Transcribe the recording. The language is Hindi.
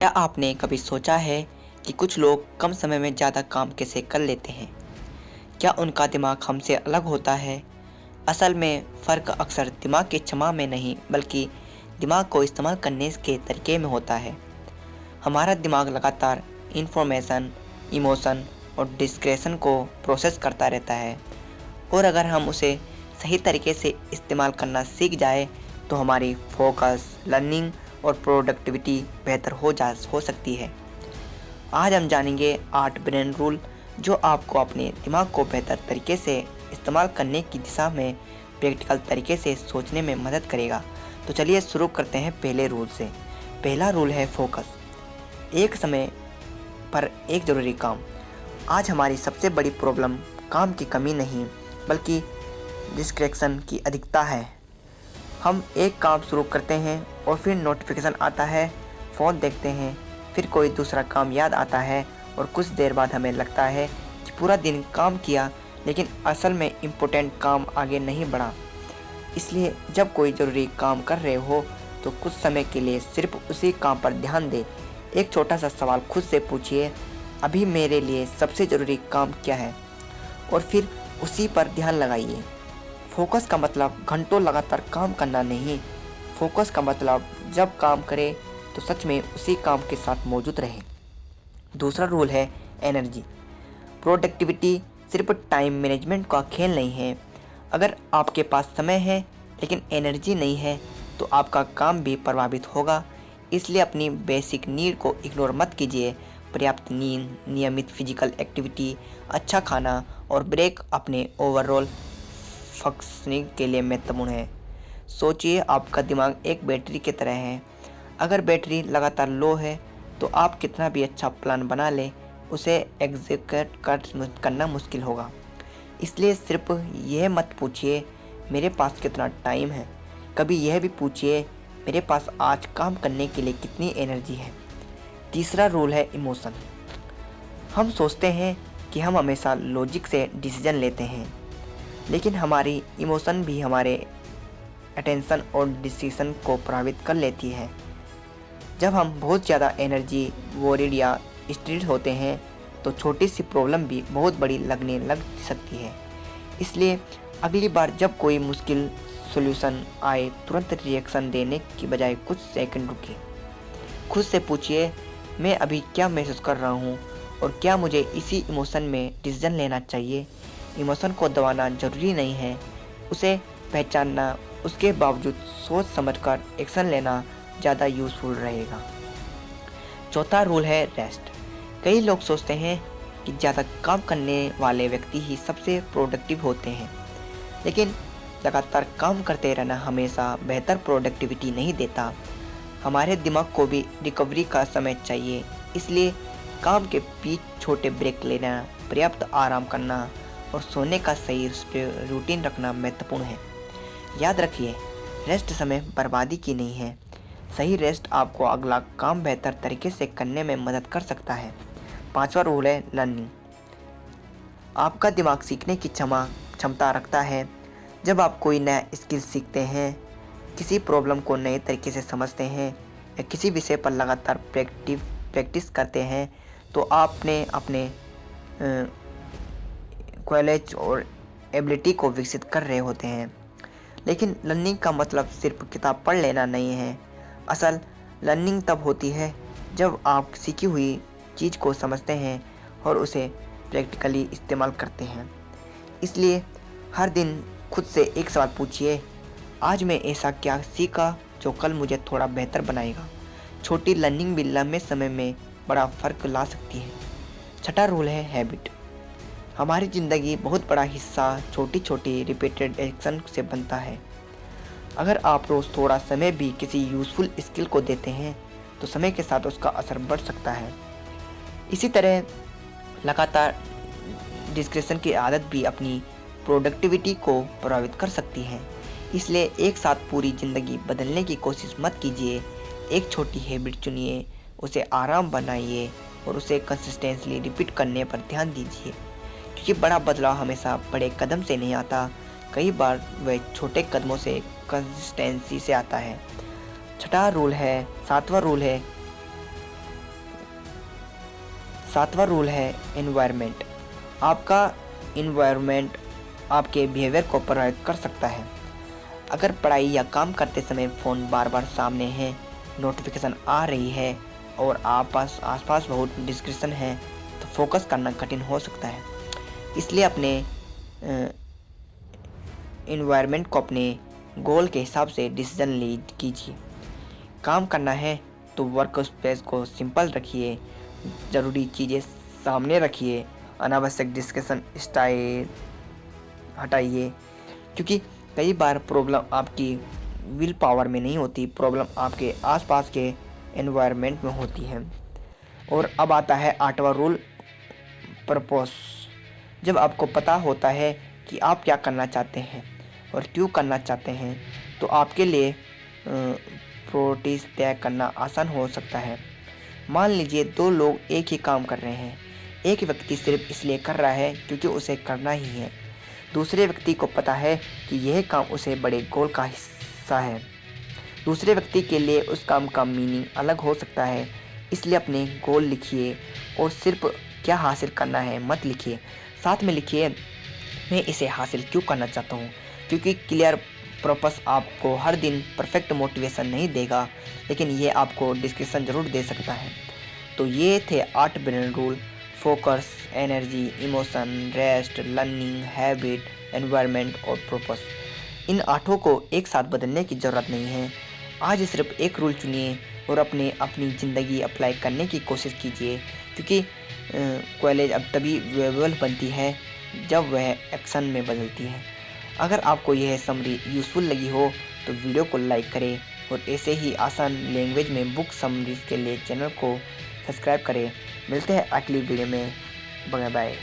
क्या आपने कभी सोचा है कि कुछ लोग कम समय में ज़्यादा काम कैसे कर लेते हैं? क्या उनका दिमाग हमसे अलग होता है? असल में फ़र्क अक्सर दिमाग की क्षमा में नहीं, बल्कि दिमाग को इस्तेमाल करने के तरीके में होता है। हमारा दिमाग लगातार इन्फॉर्मेशन, इमोशन और डिस्क्रेशन को प्रोसेस करता रहता है, और अगर हम उसे सही तरीके से इस्तेमाल करना सीख जाए तो हमारी फोकस, लर्निंग और प्रोडक्टिविटी बेहतर हो सकती है। आज हम जानेंगे 8 ब्रेन रूल जो आपको अपने दिमाग को बेहतर तरीके से इस्तेमाल करने की दिशा में प्रैक्टिकल तरीके से सोचने में मदद करेगा। तो चलिए शुरू करते हैं पहले रूल से। पहला रूल है फोकस। एक समय पर एक ज़रूरी काम। आज हमारी सबसे बड़ी प्रॉब्लम काम की कमी नहीं, बल्कि डिस्ट्रैक्शन की अधिकता है। हम एक काम शुरू करते हैं और फिर नोटिफिकेशन आता है, फ़ोन देखते हैं, फिर कोई दूसरा काम याद आता है और कुछ देर बाद हमें लगता है कि पूरा दिन काम किया, लेकिन असल में इम्पोर्टेंट काम आगे नहीं बढ़ा। इसलिए जब कोई ज़रूरी काम कर रहे हो तो कुछ समय के लिए सिर्फ उसी काम पर ध्यान दें। एक छोटा सा सवाल खुद से पूछिए, अभी मेरे लिए सबसे ज़रूरी काम क्या है, और फिर उसी पर ध्यान लगाइए। फोकस का मतलब घंटों लगातार काम करना नहीं। फोकस का मतलब जब काम करें तो सच में उसी काम के साथ मौजूद रहे। दूसरा रूल है एनर्जी। प्रोडक्टिविटी सिर्फ टाइम मैनेजमेंट का खेल नहीं है। अगर आपके पास समय है लेकिन एनर्जी नहीं है तो आपका काम भी प्रभावित होगा। इसलिए अपनी बेसिक नीड को इग्नोर मत कीजिए। पर्याप्त नींद, नियमित फिजिकल एक्टिविटी, अच्छा खाना और ब्रेक अपने ओवरऑल फंक्शनिंग के लिए महत्वपूर्ण है। सोचिए, आपका दिमाग एक बैटरी की तरह है। अगर बैटरी लगातार लो है तो आप कितना भी अच्छा प्लान बना लें, उसे एग्जीक्यूट करना मुश्किल होगा। इसलिए सिर्फ यह मत पूछिए मेरे पास कितना टाइम है, कभी यह भी पूछिए मेरे पास आज काम करने के लिए कितनी एनर्जी है। तीसरा रूल है इमोशन। हम सोचते हैं कि हम हमेशा लॉजिक से डिसीजन लेते हैं, लेकिन हमारी इमोशन भी हमारे अटेंशन और डिसीजन को प्रभावित कर लेती है। जब हम बहुत ज़्यादा एनर्जी, वरीड या स्ट्रेस होते हैं तो छोटी सी प्रॉब्लम भी बहुत बड़ी लगने लग सकती है। इसलिए अगली बार जब कोई मुश्किल सॉल्यूशन आए, तुरंत रिएक्शन देने की बजाय कुछ सेकंड रुकिए। खुद से पूछिए, मैं अभी क्या महसूस कर रहा हूँ और क्या मुझे इसी इमोशन में डिसीजन लेना चाहिए। इमोशन को दबाना ज़रूरी नहीं है, उसे पहचानना, उसके बावजूद सोच समझकर एक्शन लेना ज़्यादा यूज़फुल रहेगा। चौथा रूल है रेस्ट। कई लोग सोचते हैं कि ज़्यादा काम करने वाले व्यक्ति ही सबसे प्रोडक्टिव होते हैं, लेकिन लगातार काम करते रहना हमेशा बेहतर प्रोडक्टिविटी नहीं देता। हमारे दिमाग को भी रिकवरी का समय चाहिए। इसलिए काम के बीच छोटे ब्रेक लेना, पर्याप्त आराम करना और सोने का सही रूटीन रखना महत्वपूर्ण है। याद रखिए, रेस्ट समय बर्बादी की नहीं है। सही रेस्ट आपको अगला काम बेहतर तरीके से करने में मदद कर सकता है। पांचवा रूल है लर्निंग। आपका दिमाग सीखने की क्षमता रखता है। जब आप कोई नया स्किल सीखते हैं, किसी प्रॉब्लम को नए तरीके से समझते हैं या किसी विषय पर लगातार प्रैक्टिस करते हैं तो आपने अपने नॉलेज और एबिलिटी को विकसित कर रहे होते हैं। लेकिन लर्निंग का मतलब सिर्फ किताब पढ़ लेना नहीं है। असल लर्निंग तब होती है जब आप सीखी हुई चीज़ को समझते हैं और उसे प्रैक्टिकली इस्तेमाल करते हैं। इसलिए हर दिन खुद से एक सवाल पूछिए, आज मैं ऐसा क्या सीखा जो कल मुझे थोड़ा बेहतर बनाएगा। छोटी लर्निंग भी लंबे समय में बड़ा फ़र्क ला सकती है। छठा रूल है हैबिट। हमारी ज़िंदगी बहुत बड़ा हिस्सा छोटी छोटी रिपीटेड एक्शन से बनता है। अगर आप रोज़ थोड़ा समय भी किसी यूज़फुल स्किल को देते हैं तो समय के साथ उसका असर बढ़ सकता है। इसी तरह लगातार डिस्क्रेशन की आदत भी अपनी प्रोडक्टिविटी को प्रभावित कर सकती है। इसलिए एक साथ पूरी ज़िंदगी बदलने की कोशिश मत कीजिए। एक छोटी हैबिट चुनिए, उसे आराम बनाइए और उसे कंसिस्टेंटली रिपीट करने पर ध्यान दीजिए, क्योंकि बड़ा बदलाव हमेशा बड़े कदम से नहीं आता, कई बार वह छोटे कदमों से कंसिस्टेंसी से आता है। सातवां रूल है 7वां रूल है एनवायरनमेंट। आपका एनवायरनमेंट आपके बिहेवियर को प्रभावित कर सकता है। अगर पढ़ाई या काम करते समय फ़ोन बार बार सामने है, नोटिफिकेशन आ रही है और आसपास बहुत डिस्ट्रैक्शन है, तो फोकस करना कठिन हो सकता है। इसलिए अपने एनवायरनमेंट को अपने गोल के हिसाब से डिसीजन लीड कीजिए। काम करना है तो वर्क स्पेस को सिंपल रखिए, ज़रूरी चीज़ें सामने रखिए, अनावश्यक डिस्कशन स्टाइल हटाइए, क्योंकि कई बार प्रॉब्लम आपकी विल पावर में नहीं होती, प्रॉब्लम आपके आसपास के एनवायरनमेंट में होती है। और अब आता है 8वां रूल, पर्पस। जब आपको पता होता है कि आप क्या करना चाहते हैं और क्यों करना चाहते हैं, तो आपके लिए प्रायोरिटीज तय करना आसान हो सकता है। मान लीजिए 2 लोग एक ही काम कर रहे हैं। एक व्यक्ति सिर्फ इसलिए कर रहा है क्योंकि उसे करना ही है। दूसरे व्यक्ति को पता है कि यह काम उसे बड़े गोल का हिस्सा है। दूसरे व्यक्ति के लिए उस काम का मीनिंग अलग हो सकता है। इसलिए अपने गोल लिखिए और सिर्फ क्या हासिल करना है मत लिखिए, साथ में लिखिए मैं इसे हासिल क्यों करना चाहता हूँ। क्योंकि क्लियर पर्पस आपको हर दिन परफेक्ट मोटिवेशन नहीं देगा, लेकिन ये आपको डिस्क्रिप्शन ज़रूर दे सकता है। तो ये थे 8 brain rule: focus, energy, emotion, rest, learning, habit, environment और पर्पस। इन 8 को एक साथ बदलने की ज़रूरत नहीं है। आज सिर्फ एक रूल चुनिए और अपनी ज़िंदगी अप्लाई करने की कोशिश कीजिए, क्योंकि कॉलेज अब तभी वेबल बनती है जब वह एक्शन में बदलती है। अगर आपको यह समरी यूज़फुल लगी हो तो वीडियो को लाइक करें और ऐसे ही आसान लैंग्वेज में बुक समरीज के लिए चैनल को सब्सक्राइब करें। मिलते हैं अगली वीडियो में। Bye bye.